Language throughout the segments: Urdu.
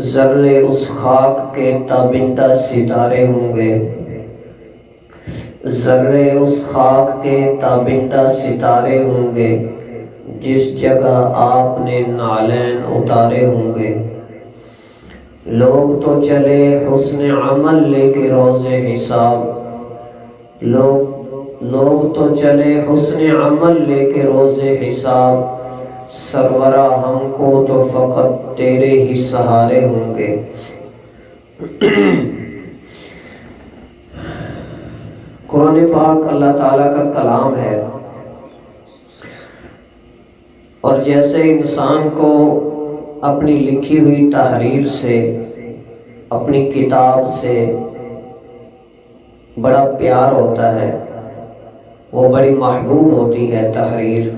ذرے اس خاک کے تابندہ ستارے ہوں گے، ذرے اس خاک کے تابندہ ستارے ہوں گے، جس جگہ آپ نے نعلین اتارے ہوں گے۔ لوگ تو چلے حسن عمل لے کے روز حساب، لوگ تو چلے حسن عمل لے کے روز حساب، سرورہ ہم کو تو فقط تیرے ہی سہارے ہوں گے۔ قرآن پاک اللہ تعالیٰ کا کلام ہے، اور جیسے انسان کو اپنی لکھی ہوئی تحریر سے، اپنی کتاب سے بڑا پیار ہوتا ہے، وہ بڑی محبوب ہوتی ہے تحریر۔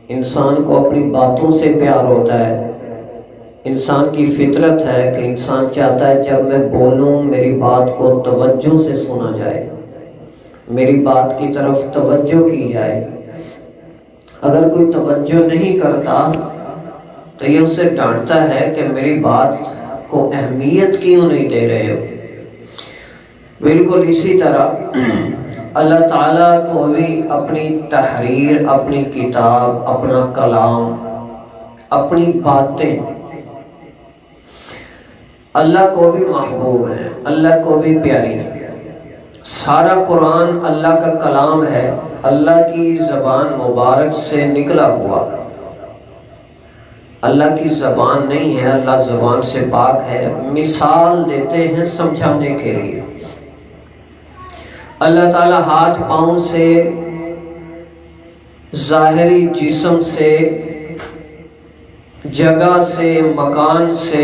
انسان کو اپنی باتوں سے پیار ہوتا ہے، انسان کی فطرت ہے کہ انسان چاہتا ہے جب میں بولوں میری بات کو توجہ سے سنا جائے، میری بات کی طرف توجہ کی جائے۔ اگر کوئی توجہ نہیں کرتا تو یہ اسے ڈانٹتا ہے کہ میری بات کو اہمیت کیوں نہیں دے رہے ہو۔ بالکل اسی طرح اللہ تعالیٰ کو بھی اپنی تحریر، اپنی کتاب، اپنا کلام، اپنی باتیں اللہ کو بھی محبوب ہیں، اللہ کو بھی پیاری ہیں۔ سارا قرآن اللہ کا کلام ہے، اللہ کی زبان مبارک سے نکلا ہوا۔ اللہ کی زبان نہیں ہے، اللہ زبان سے پاک ہے۔ مثال دیتے ہیں سمجھانے کے لیے۔ اللہ تعالیٰ ہاتھ پاؤں سے، ظاہری جسم سے، جگہ سے، مکان سے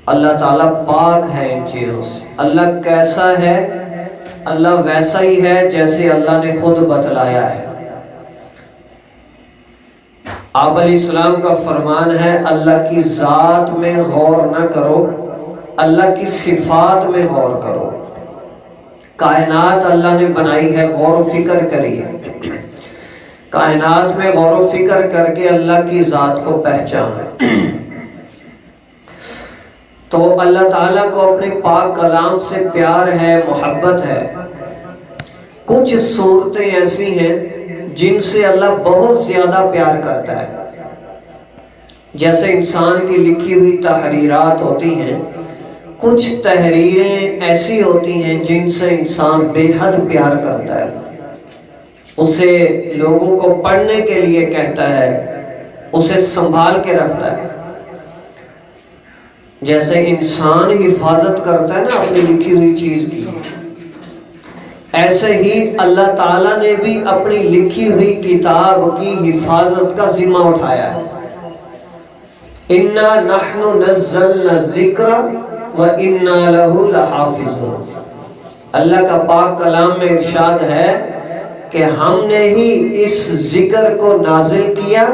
اللہ تعالیٰ پاک ہے ان چیزوں سے۔ اللہ کیسا ہے؟ اللہ ویسا ہی ہے جیسے اللہ نے خود بتلایا ہے۔ آپ علیہ السلام کا فرمان ہے اللہ کی ذات میں غور نہ کرو، اللہ کی صفات میں غور کرو۔ کائنات اللہ نے بنائی ہے، غور و فکر کریے۔ کائنات میں غور و فکر کر کے اللہ کی ذات کو پہچانا۔ تو اللہ تعالیٰ کو اپنے پاک کلام سے پیار ہے، محبت ہے۔ کچھ صورتیں ایسی ہیں جن سے اللہ بہت زیادہ پیار کرتا ہے، جیسے انسان کی لکھی ہوئی تحریرات ہوتی ہیں۔ کچھ تحریریں ایسی ہوتی ہیں جن سے انسان بے حد پیار کرتا ہے، اسے لوگوں کو پڑھنے کے لیے کہتا ہے، اسے سنبھال کے رکھتا ہے۔ جیسے انسان حفاظت کرتا ہے نا اپنی لکھی ہوئی چیز کی، ایسے ہی اللہ تعالیٰ نے بھی اپنی لکھی ہوئی کتاب کی حفاظت کا ذمہ اٹھایا ہے۔ اِنَّا نَحْنُ نَزَّلْنَا الذِّكْرَ وَإِنَّا لَهُ لَحَافِظُونَ۔ اللہ کا پاک کلام میں ارشاد ہے کہ ہم نے ہی اس ذکر کو نازل کیا۔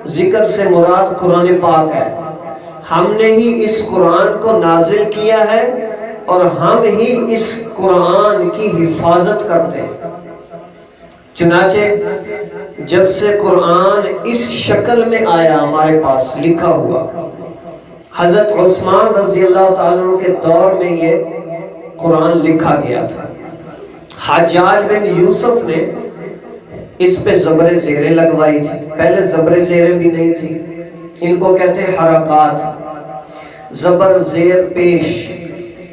ذکر سے مراد قرآن پاک ہے۔ ہم نے ہی اس قرآن کو نازل کیا ہے اور ہم ہی اس قرآن کی حفاظت کرتے ہیں۔ چنانچہ جب سے قرآن اس شکل میں آیا ہمارے پاس لکھا ہوا، حضرت عثمان رضی اللہ تعالیٰ عنہ کے دور میں یہ قرآن لکھا گیا تھا۔ حجاج بن یوسف نے اس پہ زبر زیریں لگوائی تھی، پہلے زبر زیریں بھی نہیں تھی، ان کو کہتے ہیں حرکات، زبر زیر پیش۔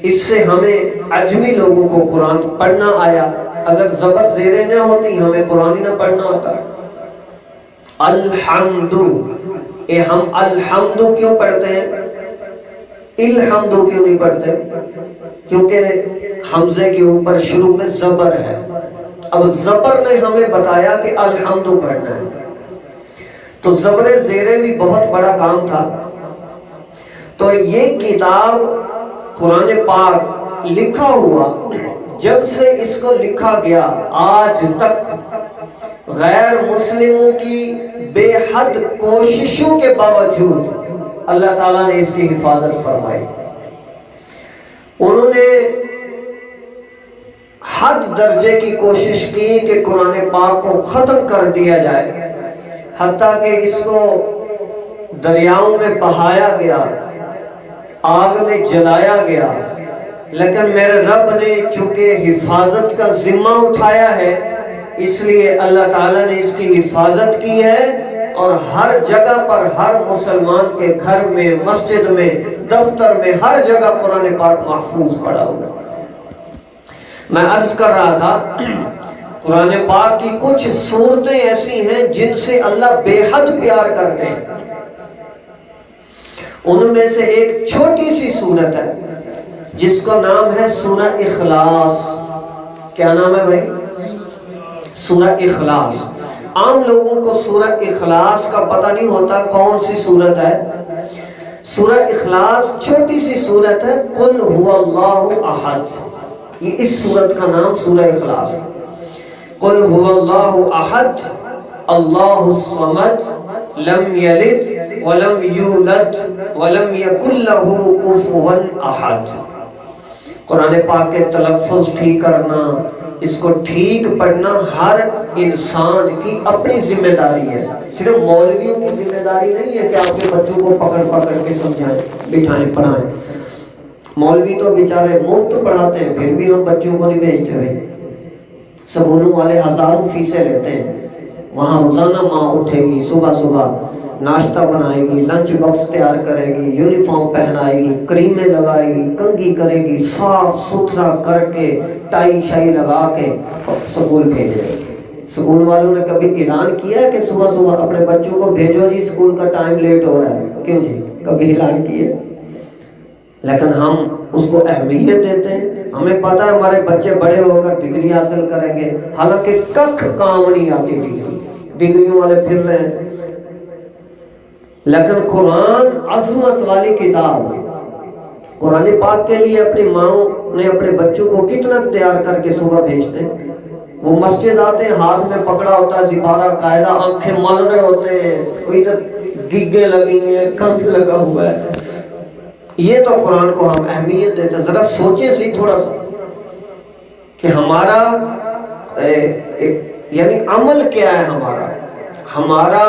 اس سے ہمیں عجمی لوگوں کو قرآن پڑھنا آیا، اگر زبر زیریں نہ ہوتی ہمیں قرآن ہی نہ پڑھنا ہوتا۔ الحمد، ہم الحمد کیوں پڑھتے ہیں؟ الحمد کیوں نہیں پڑھتے؟ کیونکہ حمزے کے اوپر شروع میں زبر ہے۔ اب زبر نے ہمیں بتایا کہ الحمد پڑھنا ہے، تو زبر زیریں بھی بہت بڑا کام تھا۔ تو یہ کتاب قرآن پاک لکھا ہوا، جب سے اس کو لکھا گیا آج تک غیر مسلموں کی بے حد کوششوں کے باوجود اللہ تعالیٰ نے اس کی حفاظت فرمائی۔ انہوں نے حد درجے کی کوشش کی کہ قرآن پاک کو ختم کر دیا جائے، حتیٰ کہ اس کو دریاؤں میں بہایا گیا، آگ میں جلایا گیا، لیکن میرے رب نے چونکہ حفاظت کا ذمہ اٹھایا ہے، اس لیے اللہ تعالیٰ نے اس کی حفاظت کی ہے، اور ہر جگہ پر ہر مسلمان کے گھر میں، مسجد میں، دفتر میں، ہر جگہ قرآن پاک محفوظ پڑا ہوا۔ میں عرض کر رہا تھا قرآن پاک کی کچھ صورتیں ایسی ہیں جن سے اللہ بے حد پیار کرتے ہیں۔ ان میں سے ایک چھوٹی سی صورت ہے جس کا نام ہے سورہ اخلاص۔ کیا نام ہے بھائی؟ سورہ اخلاص۔ عام لوگوں کو سورہ اخلاص کا پتہ نہیں ہوتا کون سی صورت ہے۔ سورہ اخلاص چھوٹی سی صورت ہے، قل هو اللہ احد، یہ اس صورت کا نام سورہ اخلاص ہے۔ قل هو اللہ احد اللہ الصمد لم یلد ولم یولد ولم یکن لہ کفوا احد۔ قرآن پاک کے تلفظ ٹھیک کرنا، اس کو ٹھیک پڑھنا ہر انسان کی اپنی ذمہ داری ہے، صرف مولویوں کی ذمہ داری نہیں ہے کہ آپ کے بچوں کو پکڑ پکڑ کے سمجھائیں، بٹھائیں، پڑھائیں۔ مولوی تو بیچارے مفت پڑھاتے ہیں، پھر بھی ہم بچوں کو نہیں بھیجتے بھائی۔ سکولوں والے ہزاروں فیسیں لیتے ہیں، وہاں روزانہ ماں اٹھے گی، صبح صبح ناشتہ بنائے گی، لنچ باکس تیار کرے گی، یونیفارم پہنائے گی، کریمیں لگائے گی، کنگھی کرے گی، صاف ستھرا کر کے ٹائی شائی لگا کے سکول بھیجے گی۔ سکول والوں نے کبھی اعلان کیا ہے کہ صبح صبح اپنے بچوں کو بھیجو جی سکول کا ٹائم لیٹ ہو رہا ہے؟ کیوں جی؟ کبھی اعلان کیے؟ لیکن ہم اس کو اہمیت دیتے ہیں۔ ہمیں پتہ ہے ہمارے بچے بڑے ہو کر ڈگری حاصل کریں گے، حالانکہ ککھ کام نہیں آتی ڈگریوں والے پھر رہے ہیں۔ لیکن قرآن عظمت والی کتاب، قرآن پاک کے لیے اپنی ماؤں نے اپنے بچوں کو کتنا تیار کر کے صبح بھیجتے ہیں۔ وہ مسجد آتے ہیں، ہاتھ میں پکڑا ہوتا ہے سپارہ، قاعدہ آنکھیں مل رہے ہوتے ہیں، کوئی ادھر گگیں لگی ہیں، کنت لگا ہوا ہے۔ یہ تو قرآن کو ہم اہمیت دیتے ہیں۔ ذرا سوچیں سی تھوڑا سا کہ ہمارا یعنی عمل کیا ہے، ہمارا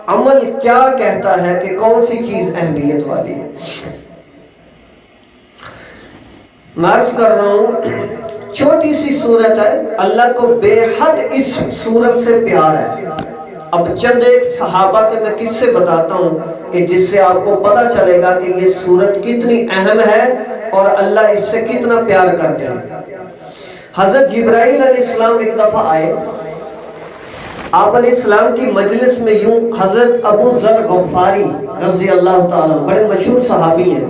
عمل کیا کہتا ہے کہ کون سی چیز اہمیت والی ہے۔ میں عرض کر رہا ہوں چھوٹی سی صورت ہے، اللہ کو بے حد اس صورت سے پیار ہے۔ اب چند ایک صحابہ کے میں قصے بتاتا ہوں کہ جس سے آپ کو پتہ چلے گا کہ یہ صورت کتنی اہم ہے اور اللہ اس سے کتنا پیار کرتے ہیں۔ حضرت جبرائیل علیہ السلام ایک دفعہ آئے، آپ علیہ السلام کی مجلس میں یوں حضرت ابو ذر غفاری رضی اللہ تعالیٰ بڑے مشہور صحابی ہیں،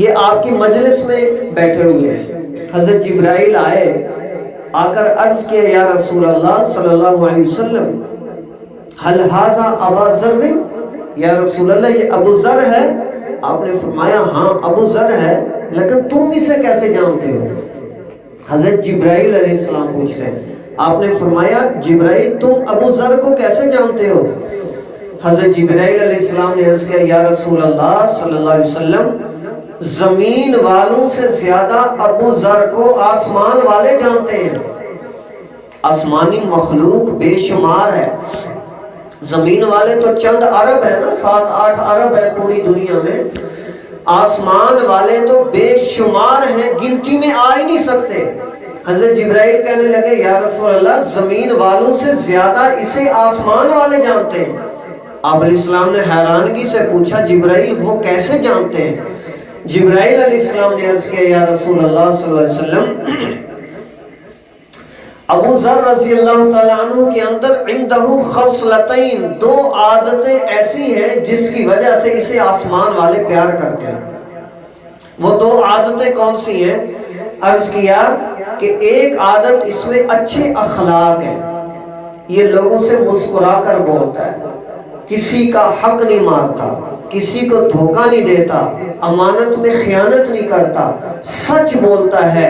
یہ آپ کی مجلس میں بیٹھے ہوئے ہیں۔ حضرت جبرائیل آئے، آ کر عرض کیا یا رسول اللہ صلی اللہ علیہ وسلم حل ھذا ابا ذر، یا رسول اللہ یہ ابو ذر ہے؟ آپ نے فرمایا ہاں ابو ذر ہے، لیکن تم اسے کیسے جانتے ہو؟ حضرت جبرائیل علیہ السلام پوچھ رہے ہیں۔ آپ نے فرمایا جبرائیل تم ابو ذر کو کیسے جانتے ہو؟ حضرت جبرائیل علیہ السلام نے عرض کیا یا رسول اللہ صلی اللہ علیہ وسلم زمین والوں سے زیادہ ابو ذر کو آسمان والے جانتے ہیں۔ آسمانی مخلوق بے شمار ہے، زمین والے تو چند عرب ہے نا، 7-8 عرب ہے پوری دنیا میں، آسمان والے تو بے شمار ہیں، گنتی میں آ ہی نہیں سکتے۔ حضرت جبرائیل کہنے لگے یا رسول اللہ زمین والوں سے زیادہ اسے آسمان والے جانتے ہیں۔ آپ علیہ السلام نے حیرانگی سے پوچھا جبرائیل وہ کیسے جانتے ہیں؟ جبرائیل علیہ السلام نے عرض کیا یا رسول اللہ صلی اللہ علیہ وسلم ابو ذر رضی اللہ تعالیٰ عنہ کے اندر عندہ خصلتین، 2 عادتیں ایسی ہیں جس کی وجہ سے اسے آسمان والے پیار کرتے ہیں۔ وہ 2 عادتیں کون سی ہیں؟ عرض کیا کہ ایک عادت اس میں اچھے اخلاق ہیں، یہ لوگوں سے مسکرا کر بولتا ہے، کسی کا حق نہیں مارتا، کسی کو دھوکہ نہیں دیتا، امانت میں خیانت نہیں کرتا، سچ بولتا ہے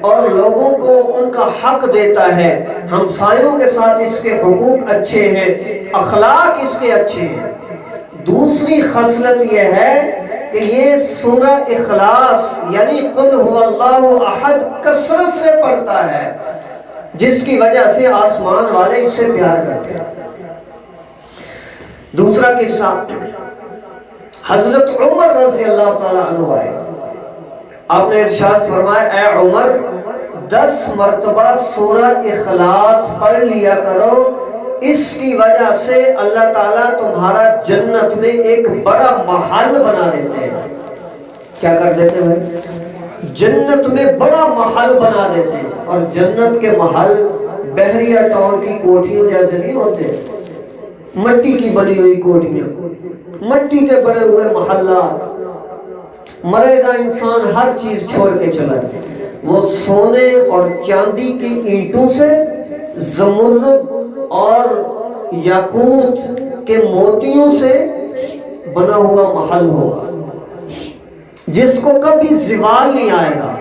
اور لوگوں کو ان کا حق دیتا ہے، ہمسایوں کے ساتھ اس کے حقوق اچھے ہیں، اخلاق اس کے اچھے ہیں۔ دوسری خصلت یہ ہے کہ یہ سورہ اخلاص یعنی قل هو اللہ احد کثرت سے پڑھتا ہے، جس کی وجہ سے آسمان والے اس سے پیار کرتے ہیں۔ دوسرا قصہ، حضرت عمر رضی اللہ تعالیٰ عنہ آئے، آپ نے ارشاد فرمایا اے عمر 10 مرتبہ سورہ اخلاص پڑھ لیا کرو، اس کی وجہ سے اللہ تعالیٰ تمہارا جنت میں ایک بڑا محل بنا دیتے ہیں۔ کیا کر دیتے ہیں؟ جنت میں بڑا محل بنا دیتے ہیں۔ اور جنت کے محل بحریہ ٹاؤن کی کوٹھیوں جیسے نہیں ہوتے، مٹی کی بنی ہوئی کوٹھیاں، مٹی کے بنے ہوئے محلات، مرے گا انسان ہر چیز چھوڑ کے چلا جائے، وہ سونے اور چاندی کی اینٹوں سے، زمرد اور یاقوت کے موتیوں سے بنا ہوا محل ہوگا، جس کو کبھی زوال نہیں آئے گا،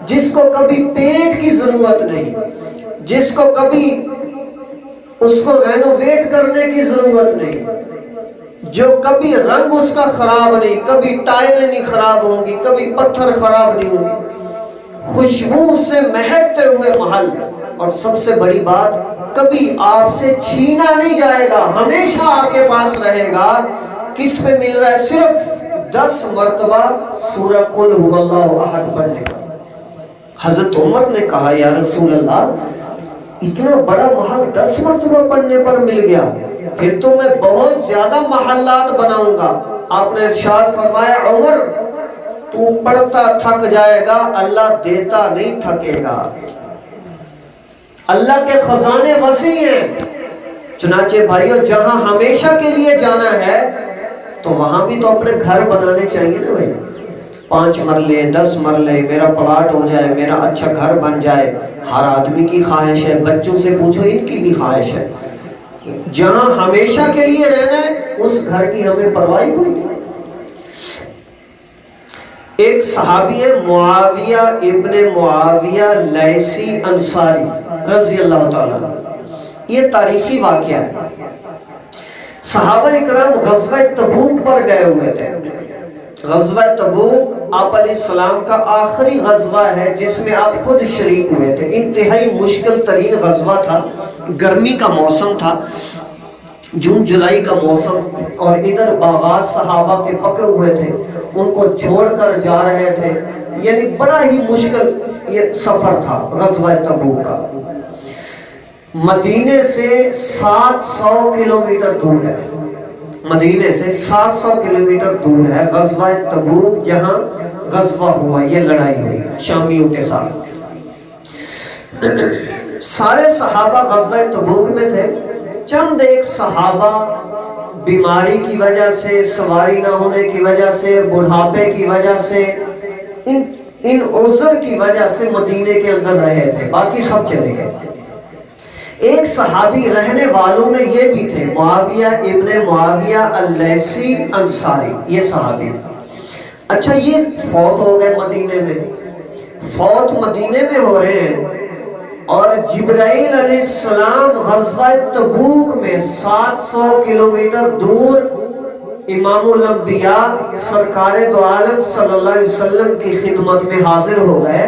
جس کو کبھی پینٹ کی ضرورت نہیں، جس کو کبھی اس کو رینوویٹ کرنے کی ضرورت نہیں، جو کبھی رنگ اس کا خراب نہیں، کبھی ٹائلیں نہیں خراب ہوں گی، کبھی پتھر خراب نہیں ہوں گے، خوشبو سے مہکتے ہوئے محل، اور سب سے بڑی بات کبھی آپ سے چھینا نہیں جائے گا، ہمیشہ آپ کے پاس رہے گا۔ کس پہ مل رہا ہے؟ صرف 10 مرتبہ سورہ قل هو اللہ احد پڑھنے کا۔ حضرت عمر نے کہا یا رسول اللہ اتنا بڑا محل 10 مرتبہ پڑھنے پر مل گیا، پھر تو میں بہت زیادہ محلات بناؤں گا۔ آپ نے ارشاد فرمایا عمر تو پڑھتا تھک جائے گا، اللہ دیتا نہیں تھکے گا، اللہ کے خزانے وسیع ہیں۔ چنانچہ بھائیو جہاں ہمیشہ کے لیے جانا ہے تو وہاں بھی تو اپنے گھر بنانے چاہیے نا بھائی، 5 مرلے 10 مرلے میرا پلاٹ ہو جائے، میرا اچھا گھر بن جائے، ہر آدمی کی خواہش ہے، بچوں سے پوچھو ان کی بھی خواہش ہے۔ جہاں ہمیشہ کے لیے رہنا ہے اس گھر کی ہمیں پرواہ کوئی نہیں۔ ایک صحابی ہے معاویہ ابن معاویہ لیثی انصاری رضی اللہ تعالیٰ، یہ تاریخی واقعہ ہے۔ صحابہ اکرام غزوہ تبوک پر گئے ہوئے تھے۔ غزوہ تبوک آپ علیہ السلام کا آخری غزوہ ہے جس میں آپ خود شریک ہوئے تھے۔ انتہائی مشکل ترین غزوہ تھا، گرمی کا موسم تھا، جون جولائی کا موسم، اور ادھر باغات صحابہ کے پکے ہوئے تھے، ان کو چھوڑ کر جا رہے تھے، یعنی بڑا ہی مشکل یہ سفر تھا غزوہ تبوک کا۔ مدینے سے 700 کلومیٹر دور ہے، مدینے سے 700 کلومیٹر دور ہے غزوہ تبوک، جہاں غزوہ ہوا، یہ لڑائی ہوئی شامیوں کے ساتھ۔ سارے صحابہ غزوہ تبوک میں تھے، چند ایک صحابہ بیماری کی وجہ سے، سواری نہ ہونے کی وجہ سے، بڑھاپے کی وجہ سے، ان عذر کی وجہ سے مدینے کے اندر رہے تھے، باقی سب چلے گئے۔ ایک صحابی رہنے والوں میں یہ بھی تھے، معاویہ ابن معاویہ اللیثی انصاری، یہ صحابی۔ اچھا یہ فوت ہو گئے مدینے میں، فوت مدینے میں ہو رہے ہیں، اور جبرائیل علیہ السلام غزوہ تبوک میں 700 کلومیٹر دور امام الانبیاء سرکار دو عالم صلی اللہ علیہ وسلم کی خدمت میں حاضر ہو گئے۔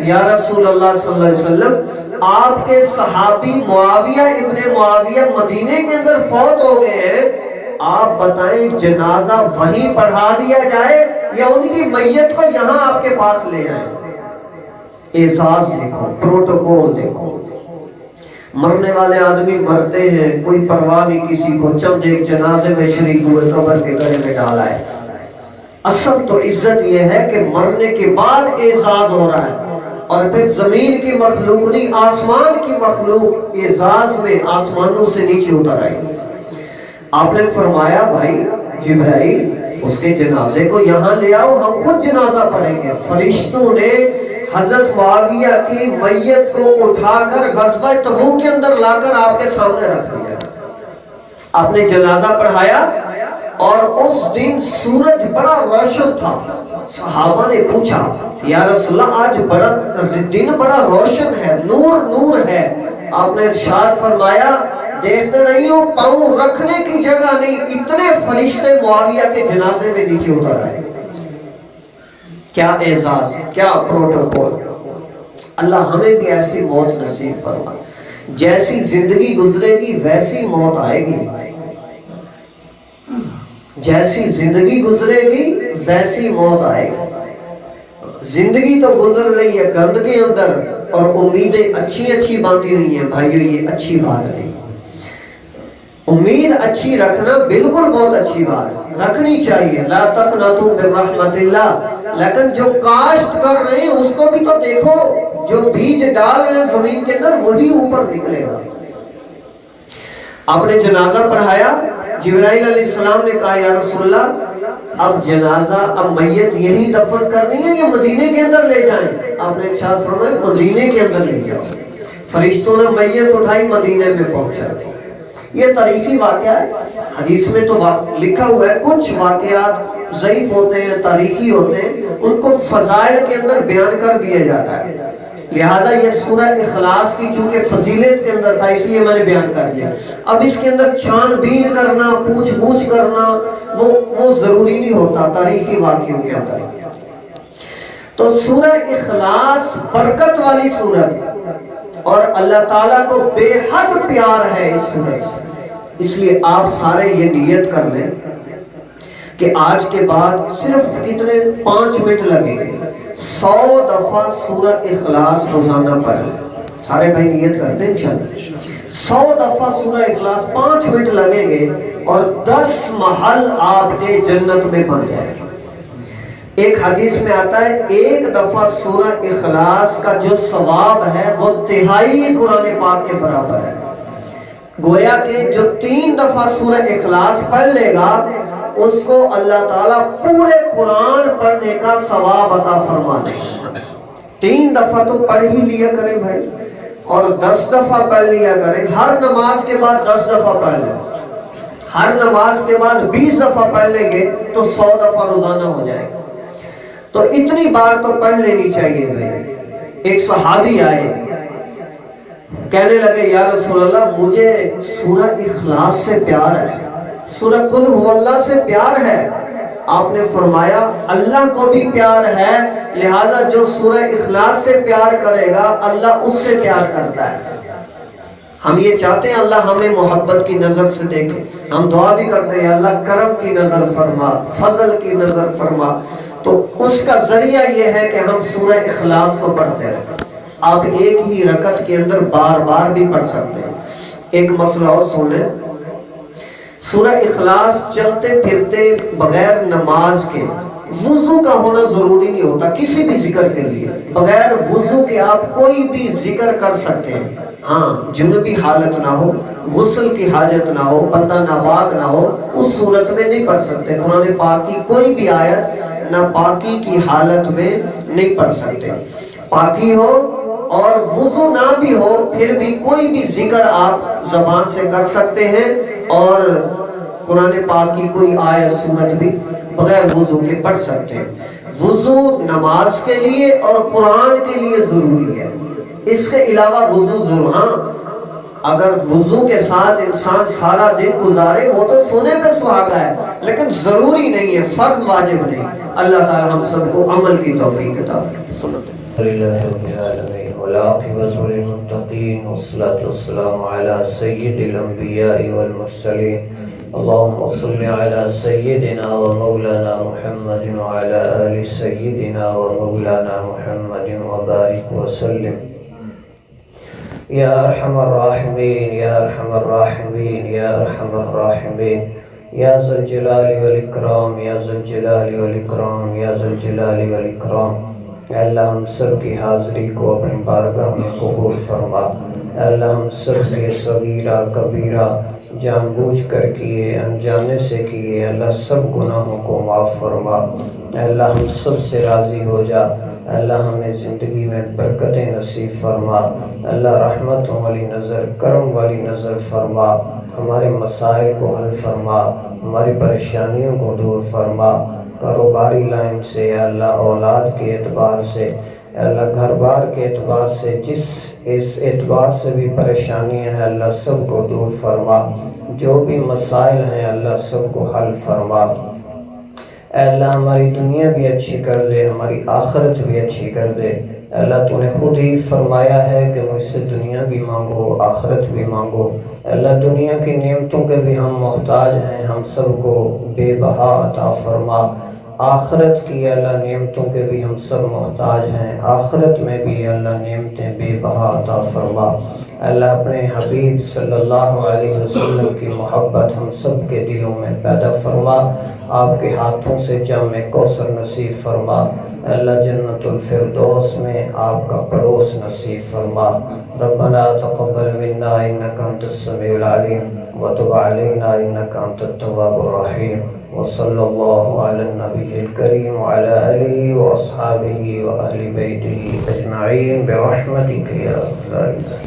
یا رسول اللہ صلی اللہ علیہ وسلم آپ کے صحابی معاویہ ابن معاویہ مدینے کے اندر فوت ہو گئے ہیں، آپ بتائیں جنازہ وہیں پڑھا دیا جائے یا ان کی میت کو یہاں آپ کے پاس لے آئیں؟ اعزاز دیکھو، پروٹوکول دیکھو، مرنے والے آدمی مرتے ہیں، کوئی پرواہ نہیں کسی کو، چند ایک جنازے میں شریک ہوئے، قبر کے گڑھے میں ڈالا ہے۔ اصل تو عزت یہ ہے کہ مرنے کے بعد اعزاز ہو رہا ہے، اور پھر زمین کی مخلوق نہیں، آسمان کی مخلوق اعزاز میں آسمانوں سے نیچے اتر آئی۔ آپ نے فرمایا بھائی جبرائیل اس کے جنازے کو یہاں لے آؤ، ہم خود جنازہ پڑھیں گے۔ فرشتوں نے حضرت معاویہ کی میت کو اٹھا کر غزوہ تبوک کے اندر لا کر آپ کے سامنے رکھ دیا، آپ نے جنازہ پڑھایا، اور اس دن سورج بڑا روشن تھا۔ صحابہ نے پوچھا یا رسول اللہ آج دن بڑا روشن ہے، نور نور ہے۔ آپ نے ارشاد فرمایا دیکھتے نہیں ہو پاؤں رکھنے کی جگہ نہیں، اتنے فرشتے معاویہ کے جنازے میں نیچے اتر آئے۔ کیا اعزاز، کیا پروٹوکول۔ اللہ ہمیں بھی ایسی موت نصیب فرمائے، جیسی زندگی گزرے گی ویسی موت آئے گی۔ جیسی زندگی گزرے گی ویسی موت آئے گی. زندگی تو گزر رہی ہے گند کے اندر اور امیدیں اچھی باندھی ہوئی ہیں. بھائیو یہ اچھی بات نہیں. امید اچھی رکھنا بالکل بہت اچھی بات رکھنی چاہیے. لا تقنطوا من رحمت اللہ. لیکن جو کاشت کر رہے ہیں اس کو بھی تو دیکھو. جو بیج ڈال رہے ہیں زمین کے اندر وہی اوپر نکلے گا. آپ نے جنازہ پڑھایا, جبرائیل علیہ السلام نے کہا یا رسول اللہ اب جنازہ اب میت یہی دفن کرنی ہے یا مدینے کے اندر لے جائیں؟ آپ نے ارشاد فرمایا مدینے کے اندر لے جاؤ. فرشتوں نے میت اٹھائی مدینے میں پہنچا دی. یہ تاریخی واقعہ ہے. حدیث میں تو لکھا ہوا ہے. کچھ واقعات ضعیف ہوتے ہیں, تاریخی ہوتے ہیں, ان کو فضائل کے اندر بیان کر دیا جاتا ہے. لہذا یہ سورہ اخلاص کی چونکہ فضیلت کے اندر تھا اس لیے میں نے بیان کر دیا. اب اس کے اندر چھان بین کرنا, پوچھ گچھ کرنا وہ ضروری نہیں ہوتا تاریخی واقعوں کے اندر. تو سورہ اخلاص برکت والی سورت اور اللہ تعالیٰ کو بے حد پیار ہے اس سورت سے. اس لیے آپ سارے یہ نیت کر لیں کہ آج کے بعد صرف کتنے 5 منٹ لگیں گے, 100 دفعہ سورہ اخلاص روزانہ پڑھ لیں. سارے بھائی نیت کر دیں انشاءاللہ. 100 دفعہ سورہ اخلاص 5 منٹ لگیں گے اور 10 محل آپ کے جنت میں بن جائے گا. ایک حدیث میں آتا ہے 1 دفعہ سورہ اخلاص کا جو ثواب ہے وہ 3 قرآن پاک کے برابر ہے. گویا کہ جو 3 دفعہ سورہ اخلاص پڑھ لے گا اس کو اللہ تعالیٰ پورے قرآن پڑھنے کا ثواب عطا فرما دے. 3 دفعہ تو پڑھ ہی لیا کریں بھائی, اور 10 دفعہ پڑھ لیا کریں. ہر نماز کے بعد 10 دفعہ پڑھ لیں, ہر نماز کے بعد 20 دفعہ پڑھ لیں گے تو 100 دفعہ روزانہ ہو جائے گا. تو اتنی بار تو پڑھ لینی چاہیے بھائی. ایک صحابی آئے, کہنے لگے یا رسول اللہ مجھے سورہ اخلاص سے پیار ہے, سورہ قل هو اللہ سے پیار ہے. آپ نے فرمایا اللہ کو بھی پیار ہے, لہذا جو سورہ اخلاص سے پیار کرے گا اللہ اس سے پیار کرتا ہے. ہم یہ چاہتے ہیں اللہ ہمیں محبت کی نظر سے دیکھے. ہم دعا بھی کرتے ہیں اللہ کرم کی نظر فرما, فضل کی نظر فرما. تو اس کا ذریعہ یہ ہے کہ ہم سورہ اخلاص کو پڑھتے رہیں. آپ ایک ہی رکعت کے اندر بار بار بھی پڑھ سکتے ہیں. ایک مسئلہ اور سن لیں, سورہ اخلاص چلتے پھرتے بغیر نماز کے وضو کا ہونا ضروری نہیں ہوتا. کسی بھی ذکر کے لیے بغیر وضو کے آپ کوئی بھی ذکر کر سکتے ہیں. ہاں جنبی حالت نہ ہو, غسل کی حاجت نہ ہو, بندہ ناپاک نہ ہو, اس صورت میں نہیں پڑھ سکتے. قرآن پاک کی کوئی بھی آیت ناپاکی کی حالت میں نہیں پڑھ سکتے. پاکی ہو اور وضو نہ بھی ہو پھر بھی کوئی بھی ذکر آپ زبان سے کر سکتے ہیں, اور قرآن پاک کی کوئی آیت سورت بھی بغیر وضو کے پڑھ سکتے ہیں. وضو نماز کے لیے اور قرآن کے لیے ضروری ہے. اس کے علاوہ وضو ضرور, ہاں اگر وضو کے ساتھ انسان سارا دن گزارے وہ تو سونے پہ سہاگا ہے, لیکن ضروری نہیں ہے, فرض واجب نہیں. اللہ تعالی ہم سب کو عمل کی توفیق عطا فرمائے. سنت للہ رب العالمین والعاقبۃ للمتقین والصلاۃ والسلام علی سید الانبیاء والمرسلین. اللهم صل على سيدنا ومولانا محمد وعلى آل سيدنا ومولانا محمد وبارك وسلم. یا ارحم الراحمین یا ارحم الراحمین یا ارحم الراحمین یا ذا الجلال والاکرام یا ذا الجلال والاکرام یا ذا الجلال والاکرام. اے اللہ ہم سب کی حاضری کو اپنی بارگاہ میں قبول فرما. اے اللہ ہم سب کے صغیرہ کبیرہ جان بوجھ کر کیے انجانے سے کیے اللہ سب گناہوں کو معاف فرما. اے اللہ ہم سب سے راضی ہو جا. اے اللہ ہمیں زندگی میں برکتیں نصیب فرما. اللہ رحمتوں والی نظر, کرم والی نظر فرما. ہمارے مسائل کو حل فرما, ہماری پریشانیوں کو دور فرما. کاروباری لائن سے یا اللہ, اولاد کے اعتبار سے یا اللہ, گھر بار کے اعتبار سے, جس اس اعتبار سے بھی پریشانیاں ہیں اللہ سب کو دور فرما. جو بھی مسائل ہیں اللہ سب کو حل فرما. اے اللہ ہماری دنیا بھی اچھی کر دے, ہماری آخرت بھی اچھی کر دے. اللہ تو نے خود ہی فرمایا ہے کہ مجھ سے دنیا بھی مانگو آخرت بھی مانگو۔ اللہ دنیا کی نعمتوں کے بھی ہم محتاج ہیں، ہم سب کو بے بہا عطا فرما۔ آخرت کی اللہ نعمتوں کے بھی ہم سب محتاج ہیں، آخرت میں بھی اللہ نعمتیں بے بہا عطا فرما۔ اللہ اپنے حبیب صلی اللہ علیہ وسلم کی محبت ہم سب کے دلوں میں پیدا فرما۔ آپ کے ہاتھوں سے جام کوثر نصیب فرما۔ اللہ جنت الفردوس میں آپ کا پڑوس نصیب فرما۔ ربنا تقبل منا انک انت السمیع العلیم وتب علینا انک انت التواب الرحیم، وصلی اللہ علی النبی الکریم وعلی آلہ واصحابہ واہل بیتہ اجمعین برحمتک یا لا الہ۔